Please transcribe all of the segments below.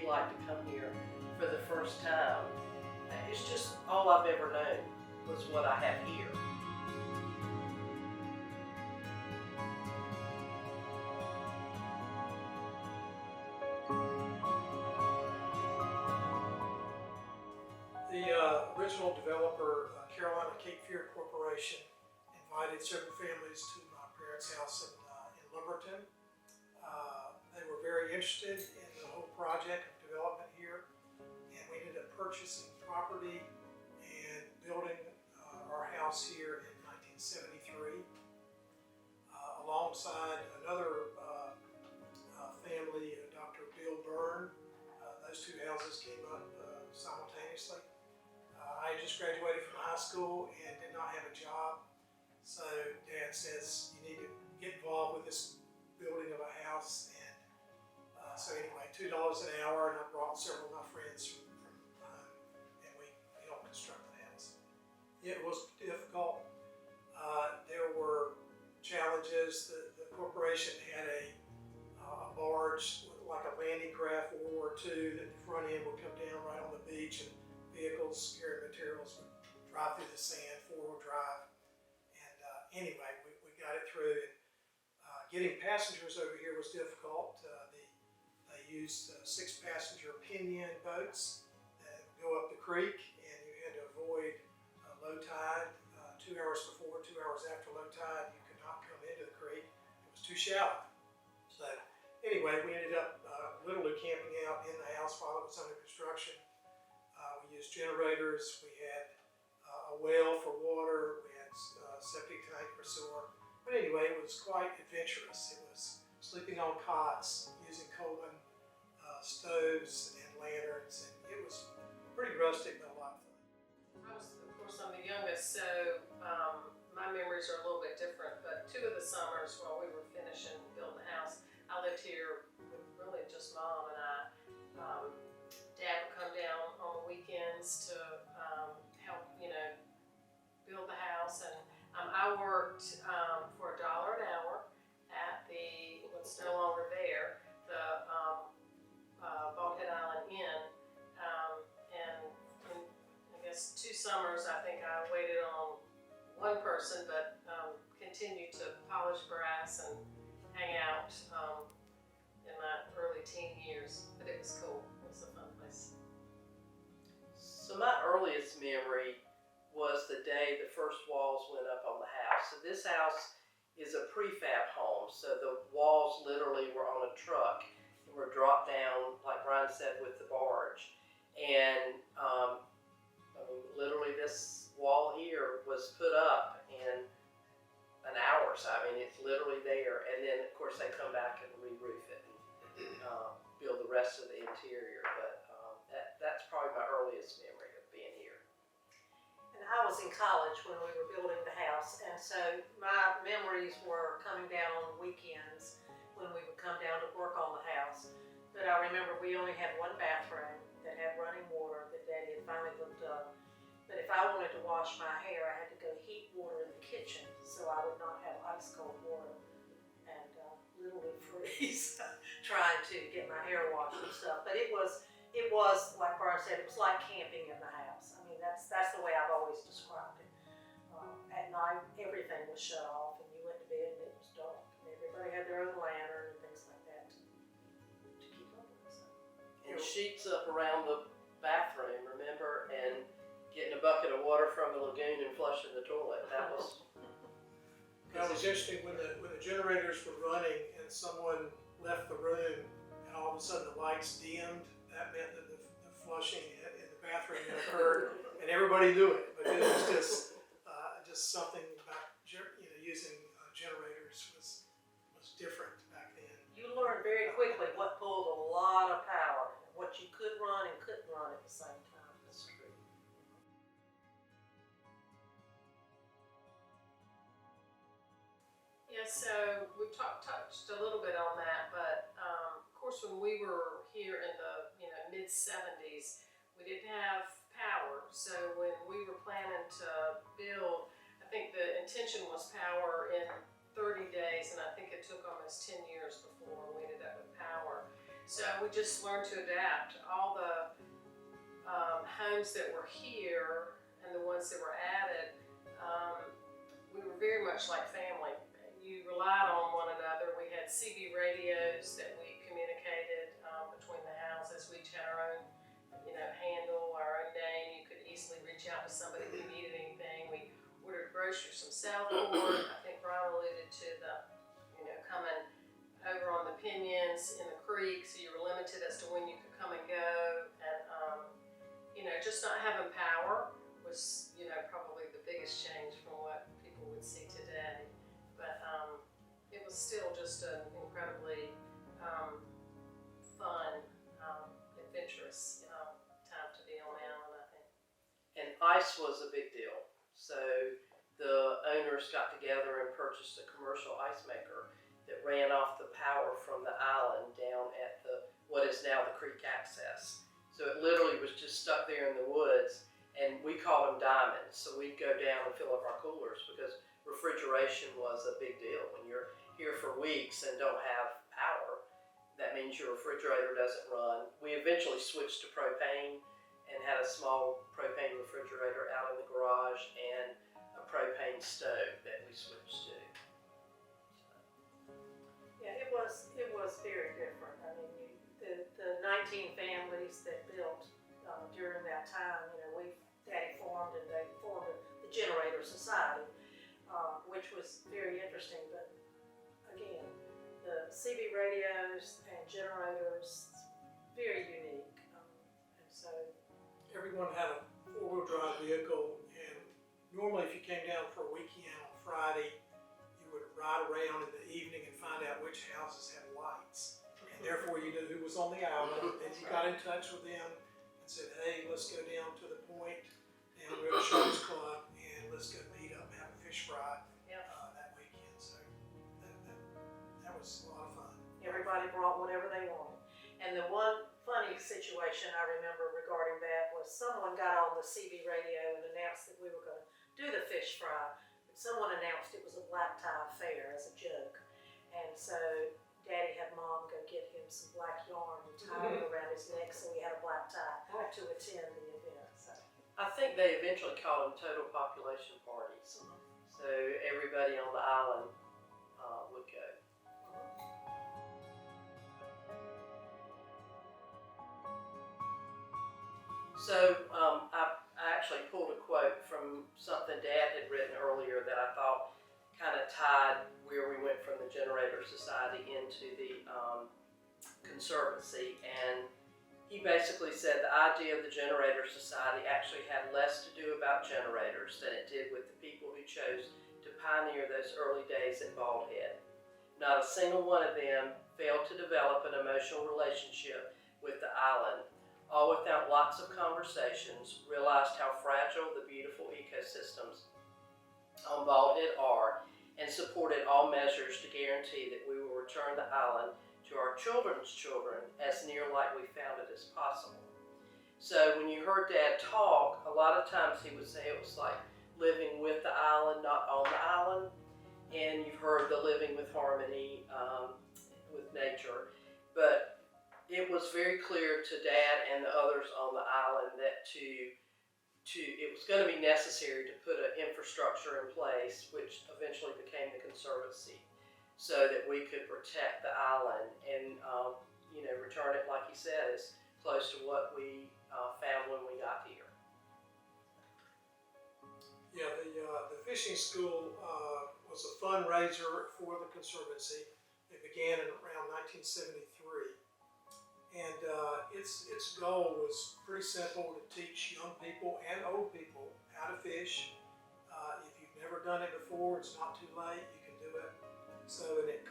be like to come here for the first time. It's just all I've ever known was what I have here. The original developer, Carolina Cape Fear Corporation, invited several families to my parents' house in Lumberton. They were very interested in the whole project of development here, and we ended up purchasing property and building our house here in 1973, alongside another family, Dr. Bill Byrne. Those two houses came up simultaneously. I just graduated from high school and did not have a job, so Dad says you need to get involved with this building of a house. And so anyway, $2 an hour, and I brought several of my friends from home, and we helped construct the house. It was difficult. There were challenges. The corporation had a barge, like a landing craft, World War II, that the front end would come down right on the beach, and vehicles carrying materials would drive through the sand, four-wheel drive. And anyway, we got it through. And getting passengers over here was difficult. They used 6-passenger pinion boats that go up the creek, and you had to avoid low tide. 2 hours before, 2 hours after low tide, you could not come into the creek. It was too shallow. So anyway, we ended up literally camping out in the house while it was under construction. We used generators. We had a well for water. We had a septic tank for sewer. But anyway, it was quite adventurous. It was sleeping on cots, using Coleman stoves and lanterns, and it was pretty rustic, but a lot of fun. Of course, I'm the youngest, so my memories are a little bit different, but 2 of the summers while we were finishing building the house, I lived here with really just Mom and I. Dad would come down on the weekends to help, build the house, and I worked for $1 an hour at what's no longer there, the Bald Head Island Inn, and in, I guess 2 summers I think I waited on one person, but continued to polish brass and hang out in my early teen years. But it was cool. It was a fun place. So my earliest memory was the day the first walls went up on the house. So this house is a prefab home, so the walls literally were on a truck and were dropped down, like Bryan said, with the barge. And literally this wall here was put up in an hour. So I mean, it's literally there. And then of course they come back and re-roof it and build the rest of the interior. But that's probably my earliest memory of being here. And I was in college when we were building the house, and so my memories were coming down on weekends when we would come down to work on the house. But I remember we only had one bathroom that had running water that Daddy had finally hooked up. But if I wanted to wash my hair, I had to go heat water in the kitchen, so I would not have ice cold water and literally freeze trying to get my hair washed and stuff. But it was, like Bryan said, it was like camping in the house. I mean, that's the way I've always described it. At night, everything was shut off, and you went to bed and it was dark. And everybody had their own lantern and things like that to keep up with us. And sheets up around the bathroom, remember? And getting a bucket of water from the lagoon and flushing the toilet. That was... It was interesting when the generators were running and someone left the room and all of a sudden the lights dimmed. That meant that the flushing in the bathroom had occurred, and everybody knew it. But it was just something about using generators was different back then. You learned very quickly what pulled a lot of power, what you could run and couldn't run at the same time. That's true. Yeah, so we've touched a little bit on that, but of course when we were here in the mid-70s, we didn't have power. So when we were planning to build, I think the intention was power in 30 days, and I think it took almost 10 years before we ended up with power. So we just learned to adapt. All the homes that were here and the ones that were added, we were very much like family. You relied on one another. We had CB radios that we communicated between the houses. We each had our own, handle, our own name. You could easily reach out to somebody if you needed anything. We ordered groceries from Southport. I think Bryan alluded to the, coming over on the pinions in the creek, so you were limited as to when you could come and go. And, just not having power was, probably the biggest change from what people would see today. But it was still just an incredibly fun, adventurous time to be on the island, I think. And ice was a big deal. So the owners got together and purchased a commercial ice maker that ran off the power from the island down at what is now the creek access. So it literally was just stuck there in the woods, and we called them diamonds. So we'd go down and fill up our coolers because refrigeration was a big deal. When you're here for weeks and don't have power, that means your refrigerator doesn't run. We eventually switched to propane and had a small propane refrigerator out in the garage and a propane stove that we switched to. Yeah, it was very different. I mean, the 19 families that built during that time, Daddy formed, and they formed the Generator Society, which was very interesting. But again, the CB radios and generators, very unique. And so Everyone had a four-wheel drive vehicle, and normally if you came down for a weekend on Friday, you would ride around in the evening and find out which houses had lights. And therefore you knew who was on the island, and you got in touch with them and said, hey, let's go down to the point, and we're at the Sharks Club, and let's go meet up and have a fish fry that weekend. So that was a lot of fun. everybody brought whatever they wanted. And the one funny situation I remember regarding that was someone got on the CB radio and announced that we were going to do the fish fry. But someone announced it was a black tie affair as a joke. And so Daddy had Mom go get him some black yarn and tie it around his neck so he had a black tie to attend the event. So I think they eventually called them total population parties. So everybody on the island would go. So I actually pulled a quote from something Dad had written earlier that I thought kind of tied where we went from the Generator Society into the Conservancy. And he basically said the idea of the Generator Society actually had less to do about generators than it did with the people who chose to pioneer those early days at Bald Head. Not a single one of them failed to develop an emotional relationship with the island, all without lots of conversations, realized how fragile the beautiful ecosystems on Bald Head are, and supported all measures to guarantee that we will return the island to our children's children as near like we found it as possible. So when you heard Dad talk, a lot of times he would say it was like living with the island, not on the island. And you've heard the living with harmony with nature. But it was very clear to Dad and the others on the island that it was going to be necessary to put an infrastructure in place, which eventually became the Conservancy, so that we could protect the island and return it, like he said, as close to what we found when we got here. Yeah, the fishing school was a fundraiser for the Conservancy. It began in around 1973. And its goal was pretty simple: to teach young people and old people how to fish. If you've never done it before, it's not too late, you can do it. So, and it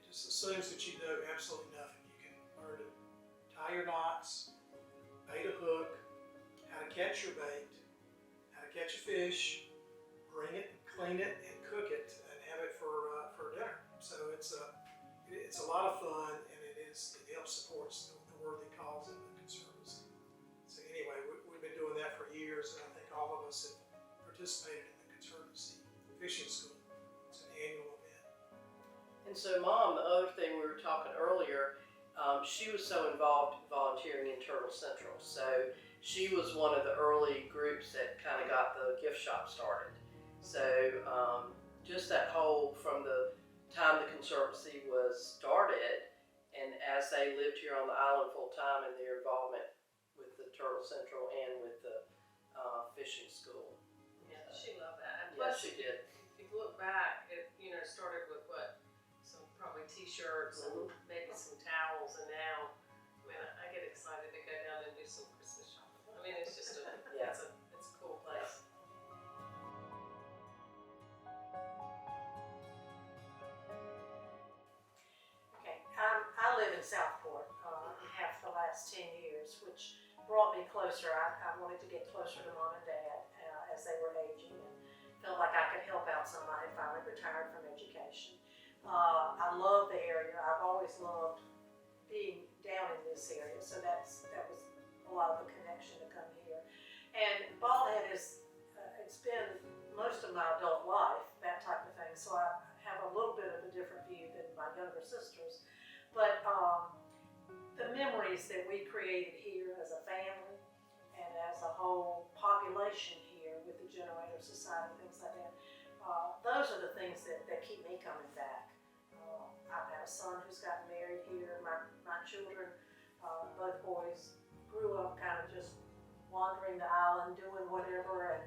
just assumes that you know absolutely nothing. You can learn to tie your knots, bait a hook, how to catch your bait, how to catch a fish, bring it, clean it, and cook it, and have it for dinner. So it's a lot of fun, and it helps support the worthy cause of the Conservancy. So anyway, we've been doing that for years, and I think all of us have participated in the Conservancy Fishing School. It's an annual event. And so, Mom, the other thing we were talking earlier, she was so involved volunteering in Turtle Central. So she was one of the early groups that kind of got the gift shop started. So just that whole, from the time the Conservancy was started, and as they lived here on the island full time, and their involvement with the Turtle Central and with the fishing school. Yeah, she loved that. And Yeah, plus, she did. if you look back, it started with what, some probably T-shirts and maybe some towels, and now, I mean, I get excited to go down and do some Christmas shopping. I mean, it's just Yeah. it's a cool place. Okay, I live in Southport, half the last 10 years, which brought me closer. I wanted to get closer to mom and dad as they were aging, and felt like I could help out somebody. Finally retired from education. I love the area. I've always loved being down in this area, so that was a lot of the connection to come here. And Bald Head is, it's been most of my adult life, that type of thing, so I have a little bit of a different view than my younger sisters. But the memories that we created here as a family and as a whole population here with the Generator Society, things like that, those are the things that keep me coming back. I've had a son who's gotten married here. My children, both boys, grew up kind of just wandering the island, doing whatever, and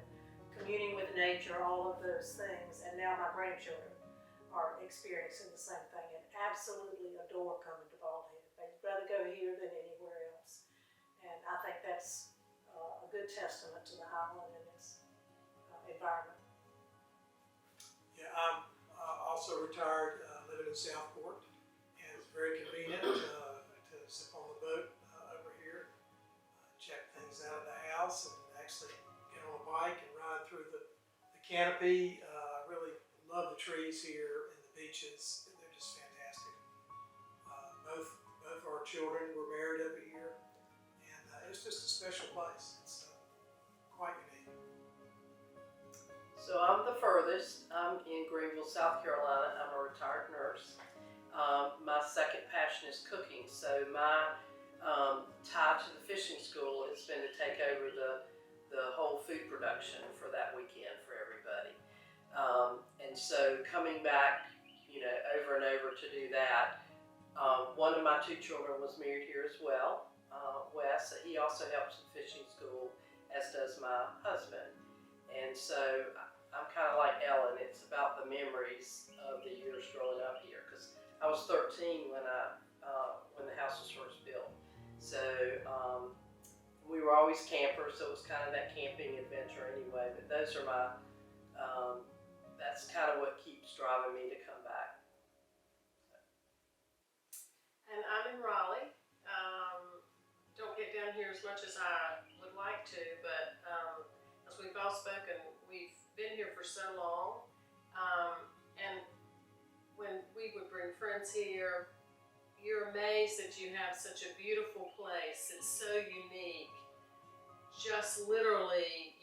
communing with nature, all of those things. And now my grandchildren are experiencing the same thing and absolutely adore coming to Bald Head. They'd rather go here than anywhere else. And I think that's a good testament to the island and its environment. Yeah, I'm also retired, living in Southport, and it's very convenient to sit on the boat over here, check things out of the house, and actually get on a bike and ride through the canopy. I really love the trees here and the beaches. They're just fantastic. Both our children were married over here, and it's just a special place. It's quite unique. So I'm the furthest. I'm in Greenville, South Carolina. I'm a retired nurse. My second passion is cooking. So my tie to the fishing school has been to take over the whole food production for that weekend for everybody. And so coming back, over and over to do that. One of my two children was married here as well, Wes. He also helps the fishing school, as does my husband. And so I'm kind of like Ellen. It's about the memories of the years growing up here, because I was 13 when the house was first built. So we were always campers, so it was kind of that camping adventure anyway. But those are my, that's kind of what keeps driving me to come back. And I'm in Raleigh. Don't get down here as much as I would like to, but as we've all spoken, we've been here for so long. And when we would bring friends here, you're amazed that you have such a beautiful place. It's so unique. Just literally,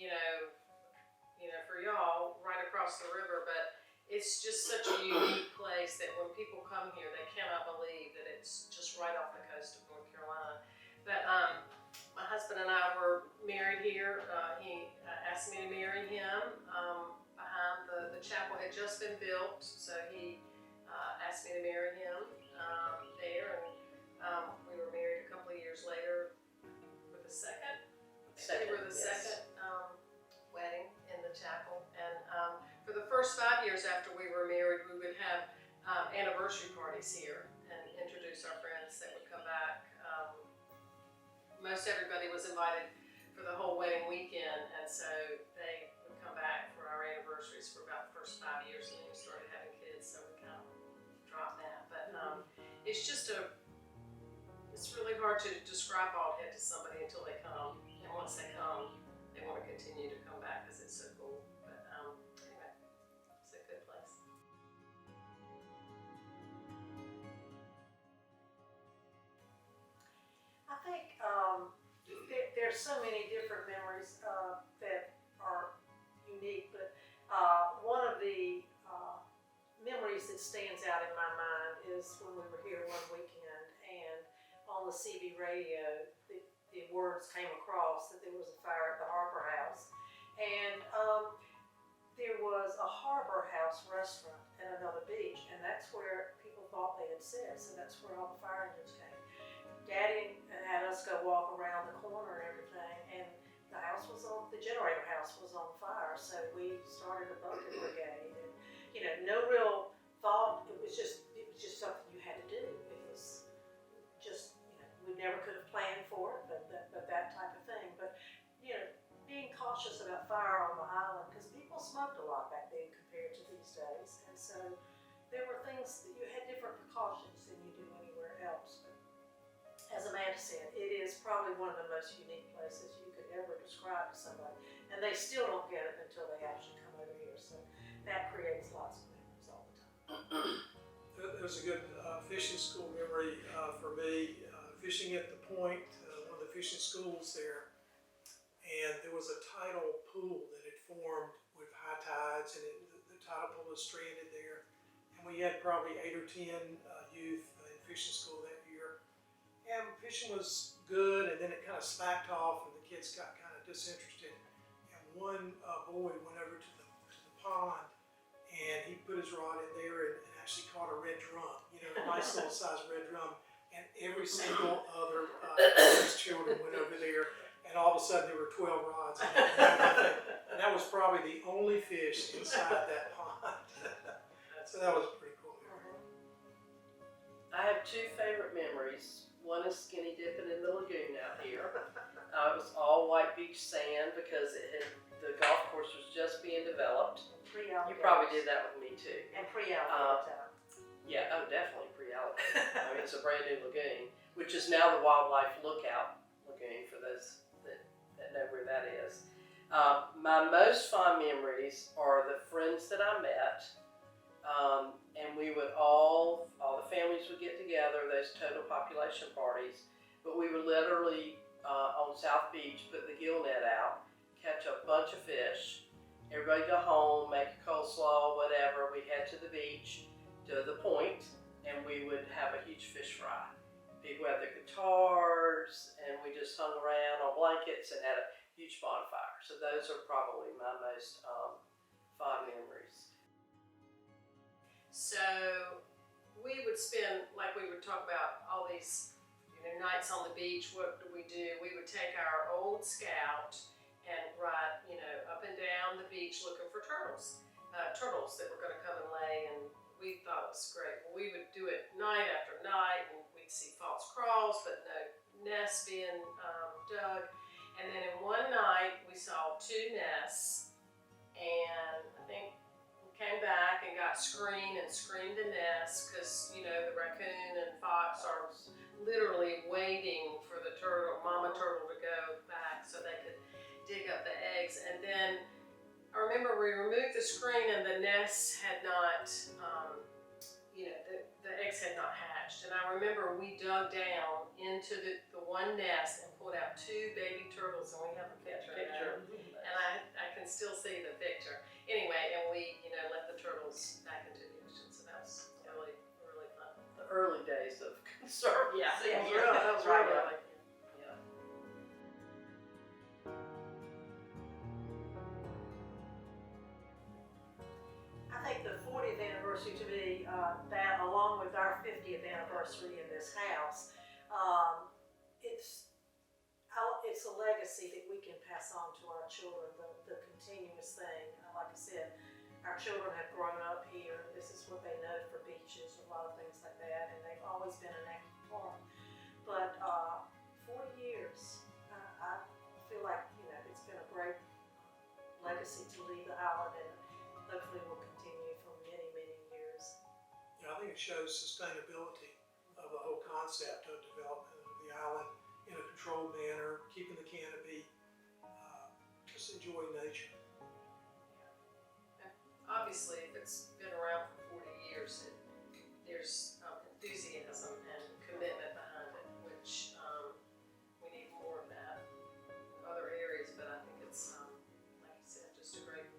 for y'all, right across the river, but it's just such a unique place that when people come here, they cannot believe that it's just right off the coast of North Carolina. But my husband and I were married here. He asked me to marry him behind the chapel had just been built, so he asked me to marry him there, and we were married a couple of years later with the second. We were the second wedding in the chapel, and for the first 5 years after we were married, we would have anniversary parties here and introduce our friends that would come back. Most everybody was invited for the whole wedding weekend, and so they would come back for our anniversaries for about the first 5 years, and then we started having kids, so we kind of dropped that. But it's just it's really hard to describe Bald Head to somebody until they come, and once they come, they want to continue to come back because it's so cool. But anyway, it's a good place. I think there's so many different memories that are unique, but one of the memories that stands out in my mind is when we were here one weekend, and on the CB radio, the words came across that there was a fire at the Harbor House. And there was a Harbor House restaurant at another beach, and that's where people thought they had said, so that's where all the fire engines came. Daddy had us go walk around the corner and everything, and the generator house was on fire, so we started a bucket brigade, and, no real thought, it was just something you had to do. It was just, we never could have planned for it, but that type of thing. But, being cautious about fire on the island, because people smoked a lot back then compared to these days, and so there were things that you had different precautions than you do anywhere else. But as Amanda said, it is probably one of the most unique places you could ever describe to somebody, and they still don't get it until they actually come over here, so that creates lots of memories all the time. There's a good fishing school memory for me, fishing at the Point, one of the fishing schools there. And there was a tidal pool that had formed with high tides, and the tidal pool was stranded there. And we had probably 8 or 10 youth in fishing school that year. And fishing was good, and then it kind of slacked off, and the kids got kind of disinterested. And one boy went over to the pond, and he put his rod in there and actually caught a red drum, a nice little size red drum. And every single other his children went over there. And all of a sudden there were 12 rods in it. And that was probably the only fish inside that pond. So that was pretty cool. I have 2 favorite memories. One is skinny dipping in the lagoon out here. It was all white beach sand because the golf course was just being developed. You probably did that with me too. And pre-alligator time. Yeah, oh, definitely pre-alligator. I mean, it's a brand new lagoon, which is now the Wildlife Lookout Lagoon for those that know where that is. My most fond memories are the friends that I met, and we would all the families would get together, those total population parties, but we would literally, on South Beach, put the gill net out, catch a bunch of fish, everybody go home, make a coleslaw, whatever, we'd head to the beach, to the Point, and we would have a huge fish fry. People had their guitars, and we just hung around on blankets and had a huge bonfire. So those are probably my most fond memories. So we would spend, like we would talk about all these, nights on the beach. What do? We would take our old Scout and ride, up and down the beach looking for turtles that were going to come and lay, and we thought it was great. Well, we would do it night after night, and we'd see false crawls, but no nests being dug. And then in one night, we saw 2 nests, and I think we came back and got screened the nests, because, the raccoon and fox are literally waiting for the mama turtle to go back so they could dig up the eggs. And then I remember we removed the screen, and the nests had not, the eggs had not hatched. And I remember we dug down into the one nest and pulled out 2 baby turtles, and we have a picture. And I can still see the picture. Anyway, and we, let the turtles back into the ocean. So that was really, really fun. The early days of Conservancy. Yeah, that was right. Yeah. I think the 40th anniversary to me, that along with our 50th anniversary in this house, it's a legacy that we can pass on to our children, the continuous thing. Like I said, our children have grown up here. This is what they know for beaches, a lot of things like that, and they've always been an active part. But 40 years, I feel like, it's been a great legacy to leave the island, and hopefully will continue for many, many years. I think it shows sustainability of the whole concept of development of the island in a controlled manner, keeping the canopy, just enjoying nature. Obviously, if it's been around for 40 years, there's enthusiasm and commitment behind it, which we need more of that in other areas. But I think it's, like you said, just a great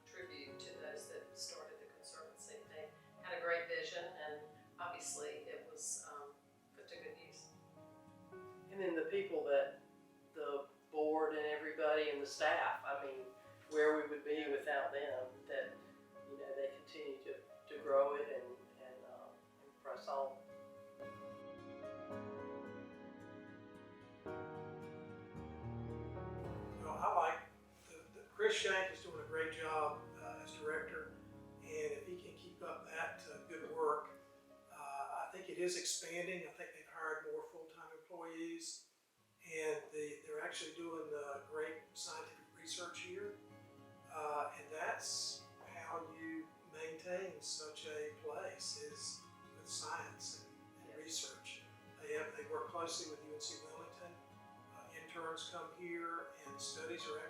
tribute to those that started the Conservancy. They had a great vision, and obviously it was put to good use. staff. I mean, where we would be without them, that, you know, they continue to grow it and press on. Well, I like the Chris Shank is doing a great job as director, and if he can keep up that good work, I think it is expanding. I think they've hired more full-time employees, and they're actually doing great scientific research here, and that's how you maintain such a place is with science and research. They work closely with UNC Wilmington. Interns come here, and studies are